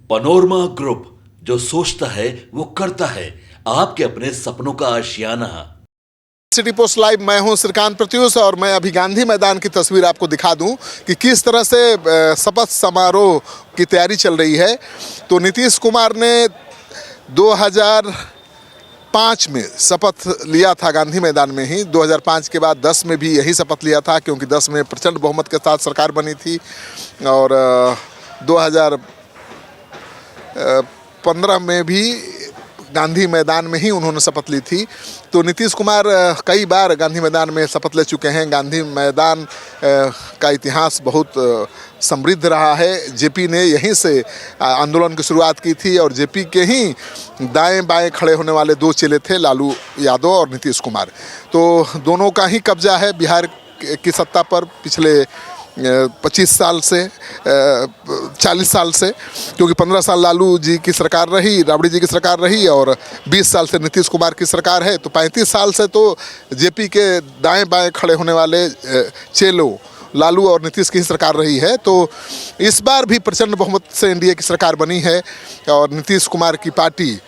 Panorama group, जो सोचता है वो करता है। आपके अपने सपनों का आशियाना। सिटी पोस्ट लाइव, मैं हूं श्रीकांत प्रत्युष और मैं अभी गांधी मैदान की तस्वीर आपको दिखा दूं कि किस तरह से शपथ समारोह की तैयारी चल रही है। तो नीतीश कुमार ने 2005 में शपथ लिया था गांधी मैदान में ही। 2005 के बाद 10 में भी यही शपथ लिया था, क्योंकि 10 में प्रचंड बहुमत के साथ सरकार बनी थी और 2015 में भी गांधी मैदान में ही उन्होंने शपथ ली थी। तो नीतीश कुमार कई बार गांधी मैदान में शपथ ले चुके हैं। गांधी मैदान का इतिहास बहुत समृद्ध रहा है। जेपी ने यहीं से आंदोलन की शुरुआत की थी और जेपी के ही दाएं बाएं खड़े होने वाले दो चेले थे, लालू यादव और नीतीश कुमार। तो दोनों का ही कब्जा है बिहार की सत्ता पर पिछले 25 साल से 40 साल से, क्योंकि 15 साल लालू जी की सरकार रही, राबड़ी जी की सरकार रही और 20 साल से नीतीश कुमार की सरकार है। तो 35 साल से तो जेपी के दाएं बाएं खड़े होने वाले चेलों लालू और नीतीश की ही सरकार रही है। तो इस बार भी प्रचंड बहुमत से एनडीए की सरकार बनी है और नीतीश कुमार की पार्टी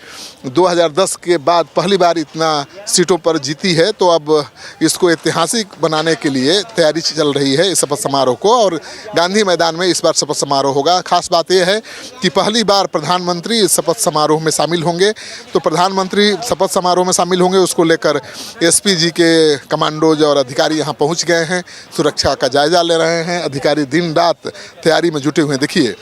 2010 के बाद पहली बार इतना सीटों पर जीती है। तो अब इसको ऐतिहासिक बनाने के लिए तैयारी चल रही है इस शपथ समारोह को, और गांधी मैदान में इस बार शपथ समारोह होगा। खास बात यह है कि पहली बार प्रधानमंत्री इस शपथ समारोह में शामिल होंगे। तो प्रधानमंत्री शपथ समारोह में शामिल होंगे, उसको लेकर एसपीजी के कमांडोज और अधिकारी यहाँ पहुँच गए हैं, सुरक्षा का जायजा ले रहे हैं। अधिकारी दिन रात तैयारी में जुटे हुए हैं। देखिए,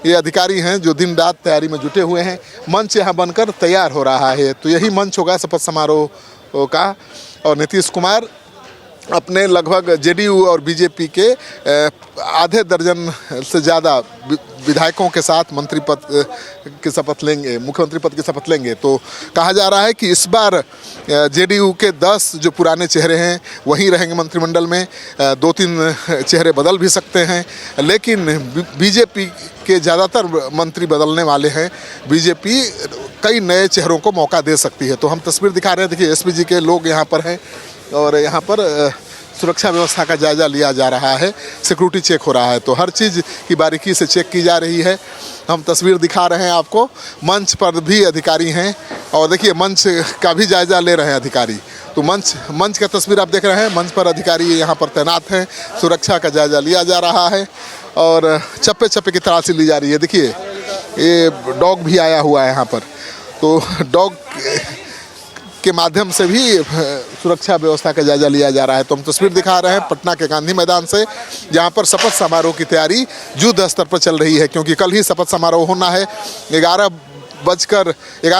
ये अधिकारी हैं जो दिन रात तैयारी में जुटे हुए हैं। मंच यहाँ बनकर तैयार हो रहा है। तो यही मंच होगा शपथ समारोह का। और नीतीश कुमार अपने लगभग जेडीयू और बीजेपी के आधे दर्जन से ज़्यादा विधायकों के साथ मंत्री पद की शपथ लेंगे, मुख्यमंत्री पद की शपथ लेंगे। तो कहा जा रहा है कि इस बार जेडीयू के 10 जो पुराने चेहरे हैं वहीं रहेंगे मंत्रिमंडल में। 2-3 चेहरे बदल भी सकते हैं, लेकिन बीजेपी के ज़्यादातर मंत्री बदलने वाले हैं। बीजेपी कई नए चेहरों को मौका दे सकती है। तो हम तस्वीर दिखा रहे हैं। देखिए, एसपीजी के लोग यहाँ पर हैं और यहाँ पर सुरक्षा व्यवस्था का जायजा लिया जा रहा है, सिक्योरिटी चेक हो रहा है। तो हर चीज़ की बारीकी से चेक की जा रही है। हम तस्वीर दिखा रहे हैं आपको। मंच पर भी अधिकारी हैं और देखिए, मंच का भी जायजा ले रहे हैं अधिकारी। तो मंच का तस्वीर आप देख रहे हैं। मंच पर अधिकारी यहाँ पर तैनात हैं, सुरक्षा का जायजा लिया जा रहा है और चप्पे चप्पे की तलाशी ली जा रही है। देखिए, ये डॉग भी आया हुआ है यहाँ पर। तो डॉग के माध्यम से भी सुरक्षा व्यवस्था का जायजा लिया जा रहा है। तो हम तस्वीर दिखा रहे हैं पटना के गांधी मैदान से, जहां पर शपथ समारोह की तैयारी युद्ध स्तर पर चल रही है, क्योंकि कल ही शपथ समारोह होना है। 11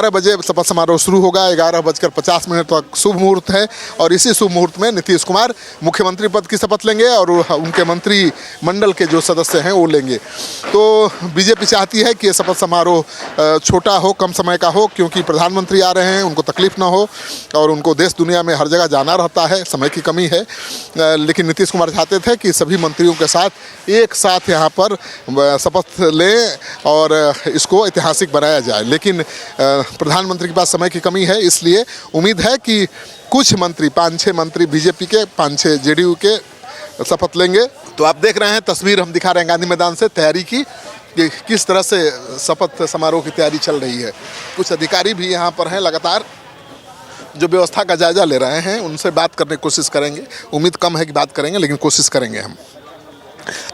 बजे शपथ समारोह शुरू होगा। 11:50 तक शुभ मुहूर्त है और इसी शुभ मुहूर्त में नीतीश कुमार मुख्यमंत्री पद की शपथ लेंगे और उनके मंत्रिमंडल के जो सदस्य हैं वो लेंगे। तो बीजेपी चाहती है कि ये शपथ समारोह छोटा हो, कम समय का हो, क्योंकि प्रधानमंत्री आ रहे हैं, उनको तकलीफ ना हो और उनको देश दुनिया में हर जगह जाना रहता है, समय की कमी है। लेकिन नीतीश कुमार चाहते थे कि सभी मंत्रियों के साथ एक साथ यहाँ पर शपथ लें और इसको ऐतिहासिक बनाया जाए। लेकिन प्रधानमंत्री के पास समय की कमी है, इसलिए उम्मीद है कि कुछ मंत्री, 5-6 मंत्री बीजेपी के, 5-6 जेडीयू के शपथ लेंगे। तो आप देख रहे हैं, तस्वीर हम दिखा रहे हैं गांधी मैदान से तैयारी की, कि किस तरह से शपथ समारोह की तैयारी चल रही है। कुछ अधिकारी भी यहाँ पर हैं, लगातार जो व्यवस्था का जायजा ले रहे हैं। उनसे बात करने की कोशिश करेंगे। उम्मीद कम है कि बात करेंगे, लेकिन कोशिश करेंगे हम।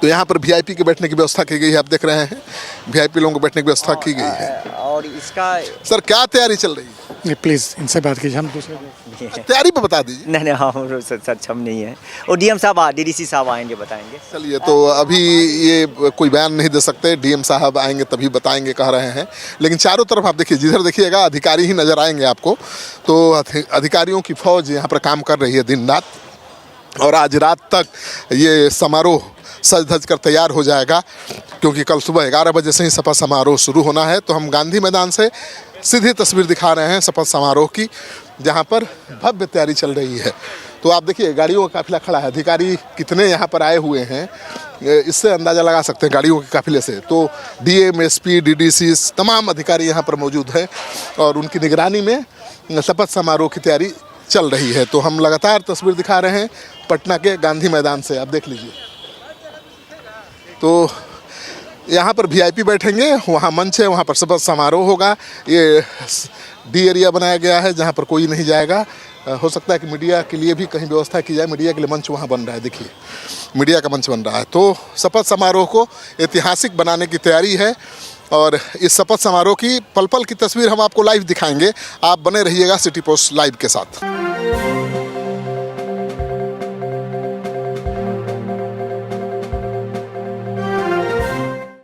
तो यहाँ पर वीआईपी के बैठने की व्यवस्था की गई है। आप देख रहे हैं, वीआईपी लोगों को बैठने की व्यवस्था की गई है। और इसका सर, क्या तैयारी चल रही है? प्लीज़ इनसे बात कीजिए, हम दूसरे तैयारी पे बता दीजिए। नहीं हम सक्षम नहीं है। और डीएम साहब, डीडीसी साहब आएंगे, बताएंगे। चलिए, तो अभी ये कोई बयान नहीं दे सकते। डीएम साहब आएंगे तभी बताएंगे, कह रहे हैं। लेकिन चारों तरफ आप देखिए, जिधर देखिएगा अधिकारी ही नजर आएंगे आपको। तो अधिकारियों की फौज यहाँ पर काम कर रही है दिन रात, और आज रात तक ये समारोह सज धज कर तैयार हो जाएगा, क्योंकि कल सुबह 11 बजे से ही शपथ समारोह शुरू होना है। तो हम गांधी मैदान से सीधी तस्वीर दिखा रहे हैं शपथ समारोह की, जहां पर भव्य तैयारी चल रही है। तो आप देखिए, गाड़ियों का काफिला खड़ा है। अधिकारी कितने यहाँ पर आए हुए हैं, इससे अंदाज़ा लगा सकते हैं गाड़ियों के काफिले से। तो डीएम, एसपी, डीडीसी तमाम अधिकारी यहाँ पर मौजूद हैं और उनकी निगरानी में शपथ समारोह की तैयारी चल रही है। तो हम लगातार तस्वीर दिखा रहे हैं पटना के गांधी मैदान से, आप देख लीजिए। तो यहाँ पर वीआईपी बैठेंगे, वहाँ मंच है, वहाँ पर शपथ समारोह होगा। ये डी एरिया बनाया गया है जहाँ पर कोई नहीं जाएगा। हो सकता है कि मीडिया के लिए भी कहीं व्यवस्था की जाए। मीडिया के लिए मंच वहाँ बन रहा है, देखिए मीडिया का मंच बन रहा है। तो शपथ समारोह को ऐतिहासिक बनाने की तैयारी है और इस शपथ समारोह की पल पल की तस्वीर हम आपको लाइव दिखाएंगे। आप बने रहिएगा सिटी पोस्ट लाइव के साथ।